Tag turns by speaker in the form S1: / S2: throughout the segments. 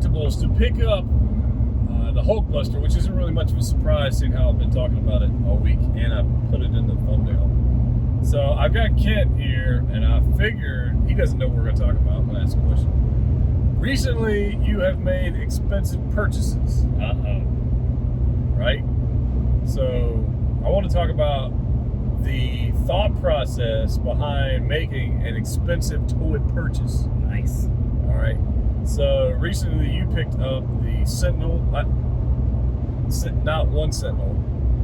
S1: collectibles to pick up the Hulkbuster, which isn't really much of a surprise seeing how I've been talking about it all week, and I put it in the thumbnail. So I've got Kent here, and I figured he doesn't know what we're going to talk about. I'm going to ask a question. Recently, you have made expensive purchases.
S2: Uh-oh.
S1: Right? So I want to talk about the thought process behind making an expensive toy purchase.
S2: Nice.
S1: All right. So recently you picked up the Sentinel, not one Sentinel.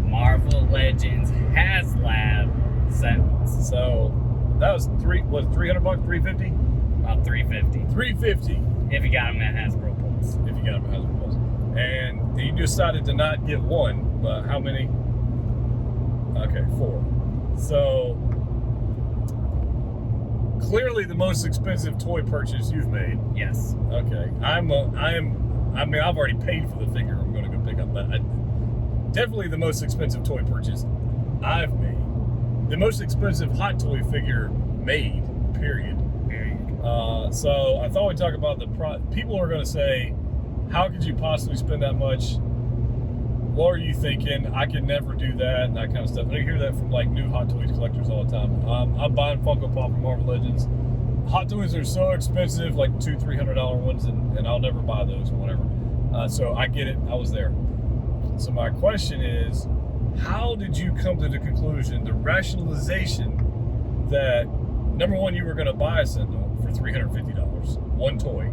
S2: Marvel Legends HasLab Sentinels.
S1: So that was $300, $350?
S2: About $350.
S1: $350.
S2: If you got them at Hasbro Pulse.
S1: If you got them at Hasbro Pulse. And you decided to not get one, but how many? Okay, 4. So clearly the most expensive toy purchase you've made.
S2: Yes.
S1: Okay. I've already paid for the figure I'm going to go pick up, but definitely the most expensive toy purchase I've made. The most expensive hot toy figure made, period. So I thought we'd talk about people are going to say, how could you possibly spend that much? What are you thinking? I could never do that, and that kind of stuff. And I hear that from like new Hot Toys collectors all the time. I'm buying Funko Pop from Marvel Legends. Hot Toys are so expensive, like $200-$300 ones, and I'll never buy those or whatever. So I get it. I was there. So my question is, how did you come to the conclusion, the rationalization that number one, you were going to buy a Sentinel for $350, one toy,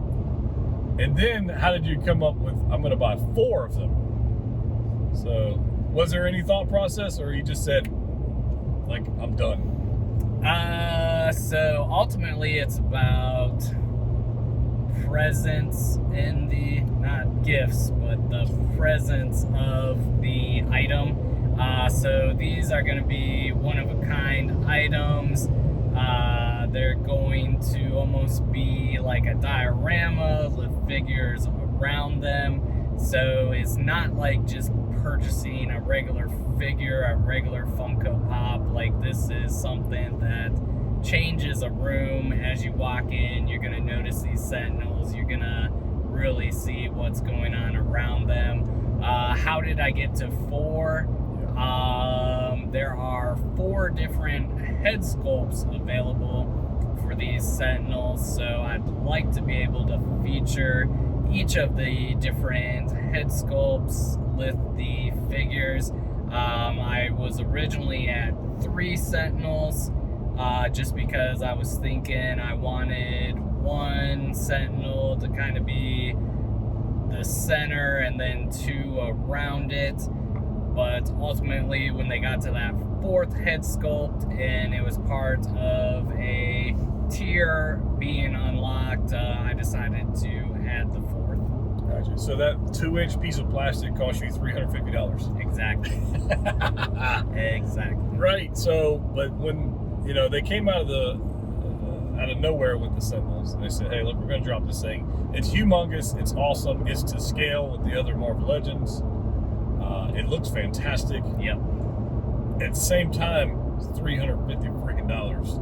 S1: and then how did you come up with, I'm going to buy 4 of them? So, was there any thought process, or you just said, like, I'm done?
S2: So ultimately it's about presence in the, not gifts, but the presence of the item. So these are going to be one-of-a-kind items. They're going to almost be like a diorama with figures around them. So it's not like just purchasing a regular figure, a regular Funko Pop. Like, this is something that changes a room. As you walk in, you're going to notice these Sentinels. You're going to really see what's going on around them. How did I get to 4? There are 4 different head sculpts available for these Sentinels, so I'd like to be able to feature each of the different head sculpts with the figures. I was originally at 3 Sentinels, just because I was thinking I wanted one Sentinel to kind of be the center and then 2 around it. But ultimately, when they got to that 4th head sculpt and it was part of a tier being unlocked, I decided to add the 4th.
S1: Gotcha. So that 2-inch piece of plastic cost you $350.
S2: Exactly. Exactly.
S1: Right. So, but when they came out of nowhere with the Sentinels, and they said, "Hey, look, we're going to drop this thing. It's humongous. It's awesome. It's to scale with the other Marvel Legends. It looks fantastic.
S2: Yep.
S1: At the same time, it's $350 freaking dollars.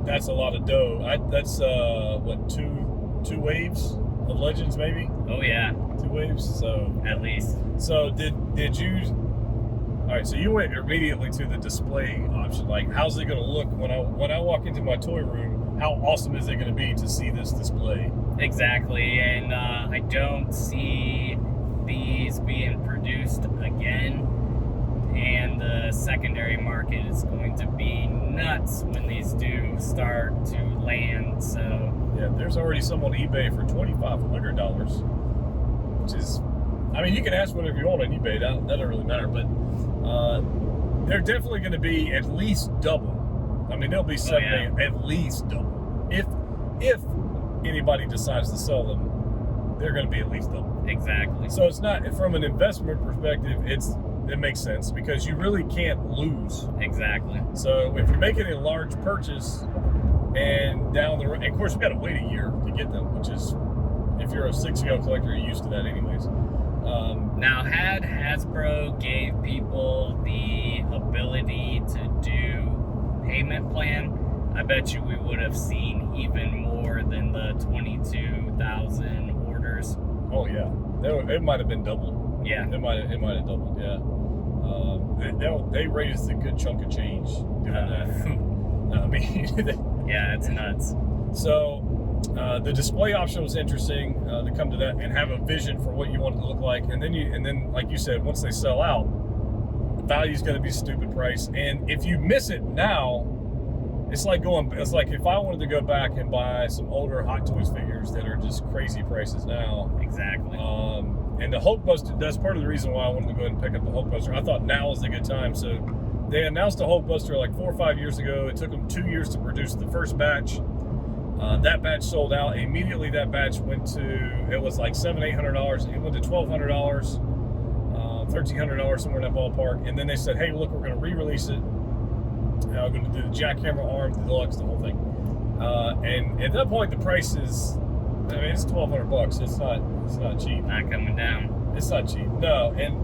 S1: That's a lot of dough. That's what, two waves of Legends, maybe?
S2: Oh yeah.
S1: 2 waves. So
S2: at least.
S1: So did you? All right. So you went immediately to the display option. Like, how's it going to look when I walk into my toy room? How awesome is it going to be to see this display?
S2: Exactly, and I don't see these being produced again, and the secondary market is going to be nuts when these do start to land. So
S1: yeah, there's already some on eBay for $2,500, which is, I mean, you can ask whatever you want on eBay. That doesn't really matter, but they're definitely going to be at least double. I mean, they'll be at least double. If anybody decides to sell them, they're going to be at least double.
S2: Exactly.
S1: So it's not, from an investment perspective, it makes sense because you really can't lose.
S2: Exactly.
S1: So if you're making a large purchase and down the road, and of course you got to wait a year to get them, which is, if you're a 6-go collector, you're used to that anyways.
S2: Now, had Hasbro gave people the ability to do payment plan, I bet you we would have seen even more than the 22,000 orders.
S1: Oh yeah, it might have been doubled.
S2: Yeah.
S1: It might have doubled. Yeah. They raised a good chunk of change doing that. I mean,
S2: yeah, it's nuts.
S1: So the display option was interesting to come to that and have a vision for what you want it to look like, and then like you said, once they sell out, the value is going to be stupid price, and if you miss it now, it's like if I wanted to go back and buy some older Hot Toys figures that are just crazy prices now.
S2: Exactly.
S1: And the Hulkbuster, that's part of the reason why I wanted to go ahead and pick up the Hulkbuster. I thought now was a good time. So they announced the Hulkbuster like 4 or 5 years ago. It took them 2 years to produce the first batch. That batch sold out. Immediately that batch went to, it was like $700-800. It went to $1,200, $1,300, somewhere in that ballpark. And then they said, hey, look, we're going to re-release it. We're going to do the jackhammer arm, the deluxe, the whole thing. And at that point, the price is, I mean, it's $1,200. It's not cheap.
S2: Not coming down.
S1: It's not cheap. No. And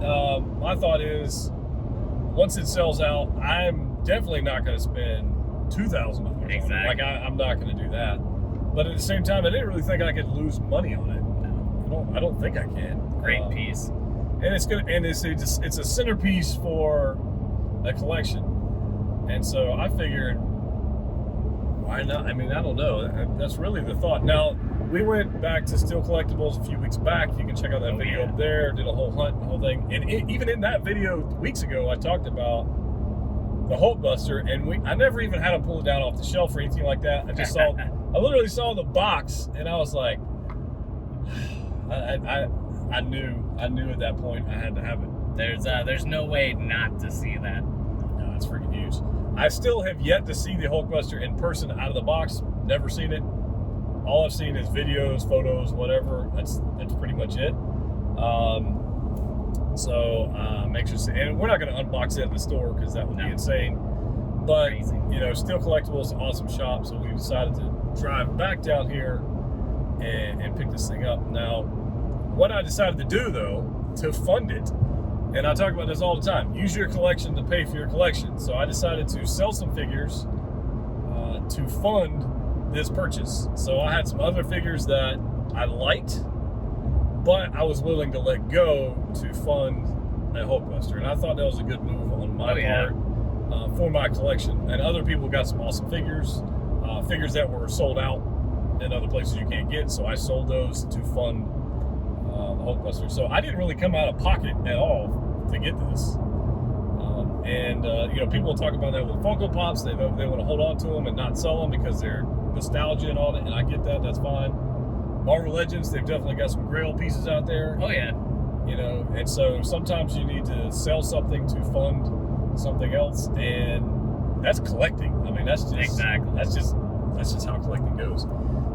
S1: my thought is, once it sells out, I'm definitely not going to spend $2,000.
S2: Exactly.
S1: Like I'm not going to do that. But at the same time, I didn't really think I could lose money on it. I don't think I can.
S2: Great piece.
S1: And it's good. And it's a centerpiece for a collection. And so I figured, why not? I mean, I don't know. That's really the thought. Now, we went back to Steel Collectibles a few weeks back. You can check out that video up there. Did a whole hunt, the whole thing. And even in that video weeks ago, I talked about the Hulkbuster, and I never even had him pull it down off the shelf or anything like that. I just I literally saw the box, and I was like, I knew at that point I had to have it.
S2: There's no way not to see that.
S1: No, it's freaking huge. I still have yet to see the Hulkbuster in person out of the box. Never seen it. All I've seen is videos, photos, whatever. That's pretty much it. So make sure to see. And we're not going to unbox it in the store because that would be insane. But you know, Steel Collectibles, awesome shop. So we decided to drive back down here and pick this thing up. Now, what I decided to do though to fund it, and I talk about this all the time, use your collection to pay for your collection. So I decided to sell some figures to fund this purchase. So I had some other figures that I liked, but I was willing to let go to fund a Hulkbuster. And I thought that was a good move on my part for my collection. And other people got some awesome figures, figures that were sold out in other places you can't get. So I sold those to fund the Hulkbuster. So I didn't really come out of pocket at all to get this. You know, people talk about that with Funko Pops. They want to hold on to them and not sell them because they're nostalgia and all that, and I get that. That's fine. Marvel Legends, they've definitely got some Grail pieces out there.
S2: Oh yeah.
S1: You know, and so sometimes you need to sell something to fund something else, and that's collecting. I mean, that's just that's just how collecting goes.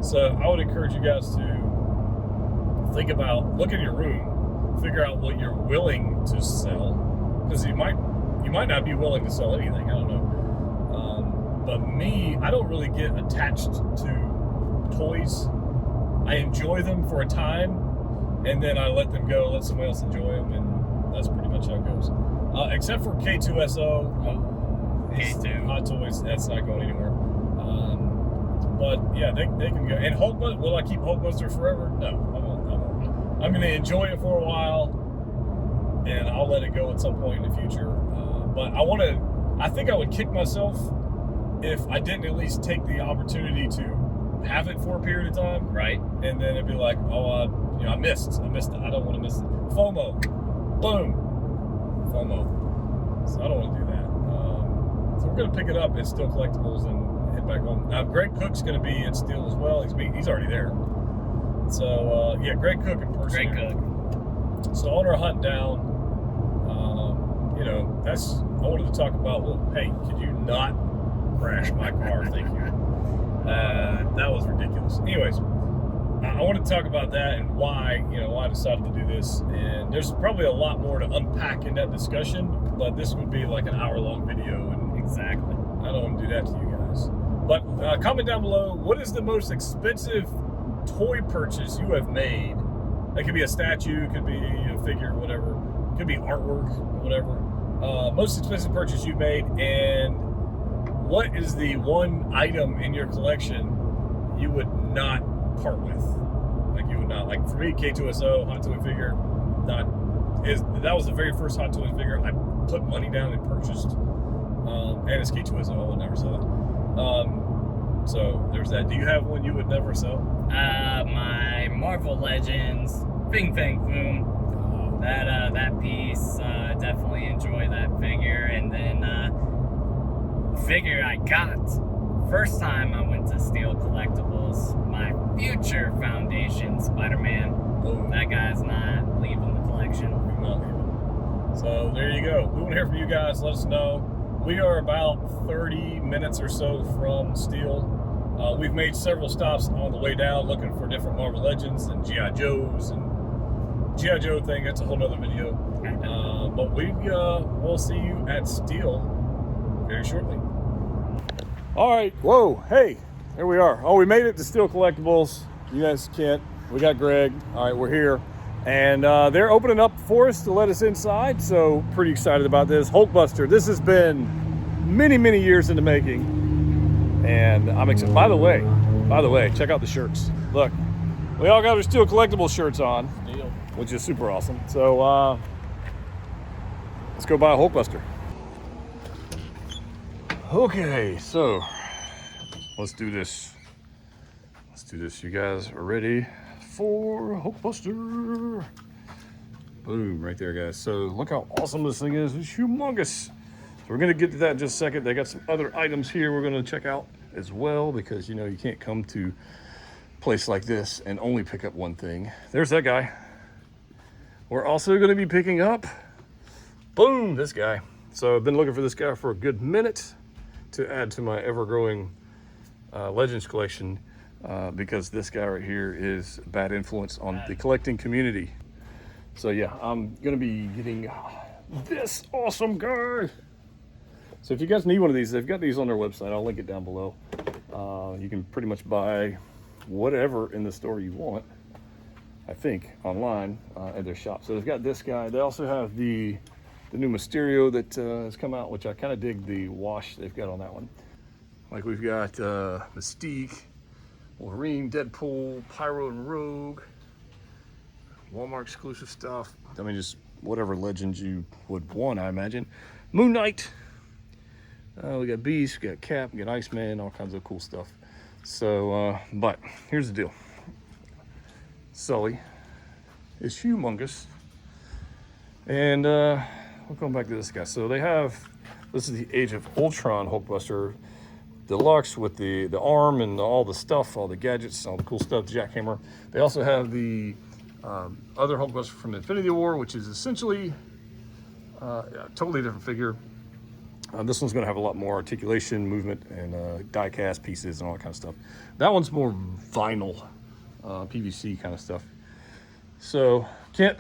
S1: So I would encourage you guys to think about, look in your room, figure out what you're willing to sell, because you might not be willing to sell anything. I don't know. But me, I don't really get attached to toys. I enjoy them for a time, and then I let them go, let somebody else enjoy them, and that's pretty much how it goes. Except for K2SO, K2 Hot Toys, that's not going anywhere. But yeah, they can go. And Hulkbuster, will I keep Hulkbuster forever? No, I won't. I'm going to enjoy it for a while, and I'll let it go at some point in the future. But I think I would kick myself if I didn't at least take the opportunity to have it for a period of time.
S2: Right.
S1: And then it'd be like, oh, you know, I missed it. I don't want to miss it. FOMO. Boom. FOMO. So I don't want to do that. So we're going to pick it up at Steel Collectibles and head back home. Now, Greg Cook's going to be at Steel as well. He's already there. So, yeah, Greg Cook in person.
S2: Greg Cook.
S1: So on our hunt down, you know, I wanted to talk about, well, hey, could you not crash my car? Thank you. That was ridiculous. Anyways, I want to talk about that and why I decided to do this. And there's probably a lot more to unpack in that discussion, but this would be like an hour-long video, and
S2: exactly,
S1: I don't want to do that to you guys. But comment down below, what is the most expensive toy purchase you have made? That could be a statue, it could be a figure, whatever. It could be artwork, whatever. Most expensive purchase you've made, and what is the one item in your collection you would not part with? Like you would not like for me, K2SO hot toy figure. That was the very first hot toy figure I put money down and purchased. And it's K2SO. I would never sell it. So there's that. Do you have one you would never sell?
S2: My Marvel Legends Fing Fang Foom. That piece, definitely enjoy that figure. And then figure I got first time I went to Steel Collectibles, my future Foundation Spider-Man.
S1: Oh.
S2: That guy's not leaving the collection.
S1: Not leaving. So there you go. We want to hear from you guys. Let us know. We are about 30 minutes or so from Steel. We've made several stops on the way down looking for different Marvel Legends and G.I. Joes and G.I. Joe thing. That's a whole nother video. But we'll see you at Steel very shortly. All right. Whoa. Hey, here we are. Oh, we made it to Steel Collectibles. You guys can't. We got Greg. All right, we're here. And they're opening up for us to let us inside. So pretty excited about this. Hulkbuster. This has been many, many years in the making. And I'm excited. By the way, check out the shirts. Look, we all got our Steel Collectibles shirts on, which is super awesome. So let's go buy a Hulkbuster. Okay, so let's do this. You guys are ready for Hulkbuster? Boom, right there, guys. So look how awesome this thing is. It's humongous. So we're gonna get to that in just a second. They got some other items here we're gonna check out as well, because you know you can't come to a place like this and only pick up one thing. There's that guy. We're also gonna be picking up, boom, this guy. So I've been looking for this guy for a good minute to add to my ever-growing Legends collection, because this guy right here is a bad influence on the collecting community. So yeah, I'm gonna be getting this awesome guy. So if you guys need one of these, they've got these on their website. I'll link it down below. You can pretty much buy whatever in the store you want, I think, online at their shop. So they've got this guy. They also have the new Mysterio that has come out, which I kind of dig the wash they've got on that one. Like we've got Mystique, Wolverine, Deadpool, Pyro and Rogue, Walmart exclusive stuff. I mean, just whatever Legends you would want, I imagine. Moon Knight. We got Beast, we got Cap, we got Iceman, all kinds of cool stuff. So, but here's the deal. Sully is humongous. And we'll come back to this guy. So they have, this is the Age of Ultron Hulkbuster Deluxe with the arm and all the stuff, all the gadgets, all the cool stuff, the jackhammer. They also have the other Hulkbuster from Infinity War, which is essentially a totally different figure. This one's going to have a lot more articulation, movement, and die-cast pieces and all that kind of stuff. That one's more vinyl, PVC kind of stuff. So, Kent,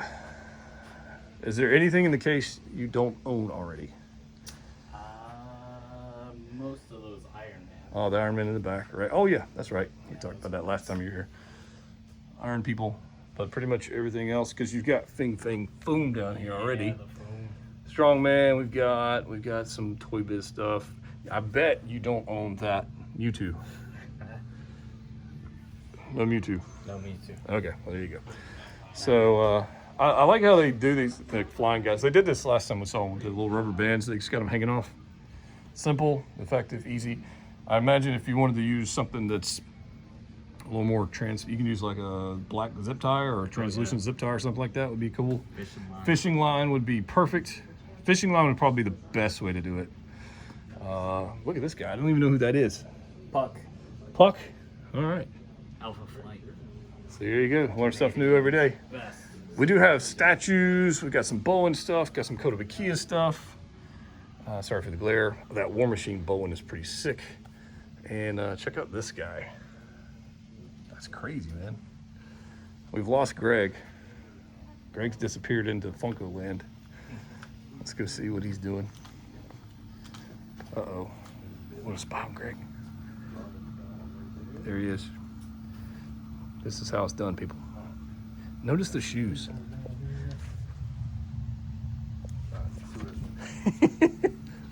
S1: is there anything in the case you don't own already?
S2: Most of those Iron Man.
S1: Oh, the Iron Man in the back, right? Oh yeah, that's right. We talked about that last time you were here. Iron people, but pretty much everything else, because you've got Fing Fang Foom down here already.
S2: Yeah, the Foom.
S1: Strong Man, we've got some Toy Biz stuff. I bet you don't own that Mewtwo. No Mewtwo.
S2: No, me too.
S1: Okay, well there you go. So I like how they do these flying guys. They did this last time we saw them with the little rubber bands. They just got them hanging off. Simple, effective, easy. I imagine if you wanted to use something that's a little more you can use like a black zip tie or a translucent zip tie or something like that would be cool. Fishing line would be perfect. Fishing line would probably be the best way to do it. Look at this guy. I don't even know who that is.
S2: Puck.
S1: Puck? All right.
S2: Alpha Flight.
S1: So there you go. Learn stuff new every day.
S2: Best.
S1: We do have statues. We've got some Bowen stuff. Got some Kotobukiya stuff. Sorry for the glare. That War Machine Bowen is pretty sick. And check out this guy. That's crazy, man. We've lost Greg. Greg's disappeared into Funko land. Let's go see what he's doing. Uh-oh. What a spot, Greg. There he is. This is how it's done, people. Notice the shoes.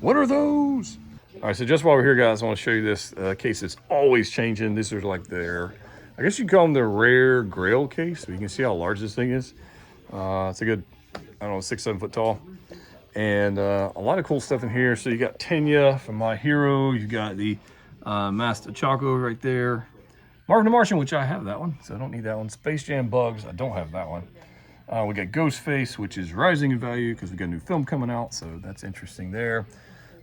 S1: What are those? All right, so just while we're here, guys, I want to show you this case. It's always changing. These are like their I guess you call them the rare Grail case. So you can see how large this thing is. It's a good, I don't know, 6-7 foot tall. And a lot of cool stuff in here. So you got Tenya from My Hero. You got the Master Choco right there. Marvin the Martian, which I have that one, so I don't need that one. Space Jam Bugs, I don't have that one. We got Ghostface, which is rising in value because we got a new film coming out, so that's interesting there.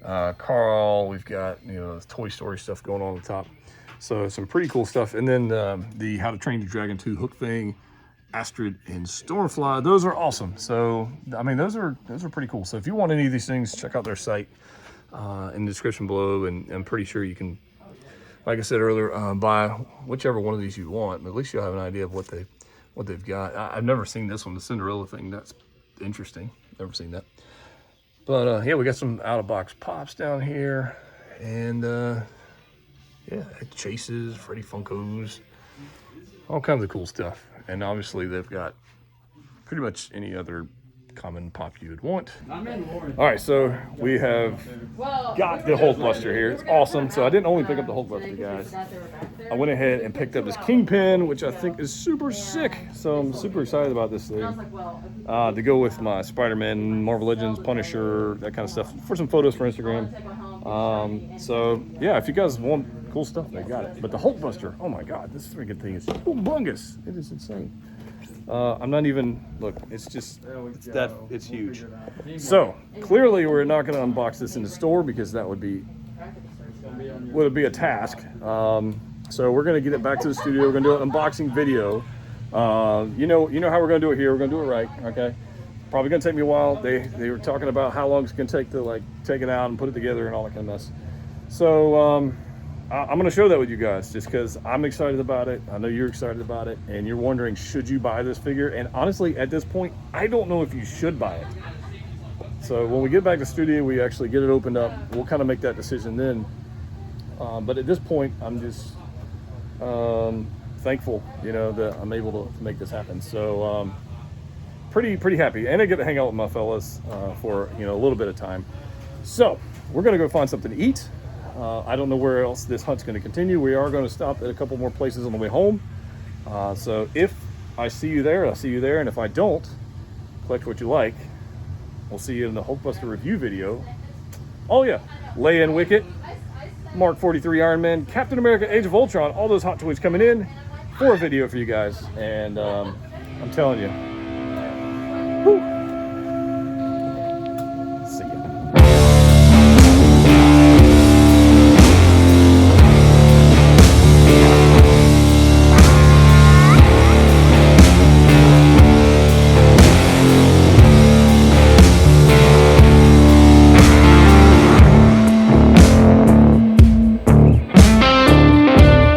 S1: Carl, we've got, you know, Toy Story stuff going on the top. So some pretty cool stuff. And then the How to Train Your Dragon 2 Hook Thing, Astrid, and Stormfly. Those are awesome. So, I mean, those are pretty cool. So if you want any of these things, check out their site in the description below, and I'm pretty sure you can, like I said earlier, buy whichever one of these you want, but at least you'll have an idea of what they've got. I've never seen this one, the Cinderella thing. That's interesting. Never seen that. But yeah, we got some out-of-box pops down here, and yeah, Chases, Freddy Funkos, all kinds of cool stuff. And obviously they've got pretty much any other common pop you would want. All right, so we have got the Hulkbuster here. It's awesome. So I didn't only pick up the Hulkbuster, guys. I went ahead and picked up this Kingpin, which I think is super sick. So I'm super excited about this thing. To go with my Spider-Man, Marvel Legends, Punisher, that kind of stuff, for some photos for Instagram. So yeah, if you guys want cool stuff, they got it. But the Hulkbuster, oh my God, this freaking thing is humongous. It is insane. I'm not even, look, it's just, it's huge. So clearly we're not going to unbox this in the store because that would be a task. So we're going to get it back to the studio. We're going to do an unboxing video. You know how we're going to do it here. We're going to do it right. Okay. Probably going to take me a while. They were talking about how long it's going to take to like take it out and put it together and all that kind of mess. So, I'm going to show that with you guys just because I'm excited about it. I know you're excited about it, and you're wondering, should you buy this figure? And honestly, at this point, I don't know if you should buy it. So when we get back to the studio, we actually get it opened up. We'll kind of make that decision then. But at this point, I'm just thankful, you know, that I'm able to make this happen. So pretty happy, and I get to hang out with my fellas for, you know, a little bit of time. So we're going to go find something to eat. I don't know where else this hunt's going to continue. We are going to stop at a couple more places on the way home. So if I see you there, I'll see you there. And if I don't, collect what you like. We'll see you in the Hulkbuster review video. Oh yeah, Leia and Wicket, Mark 43 Iron Man, Captain America Age of Ultron, all those hot toys coming in for a video for you guys. And I'm telling you, whew,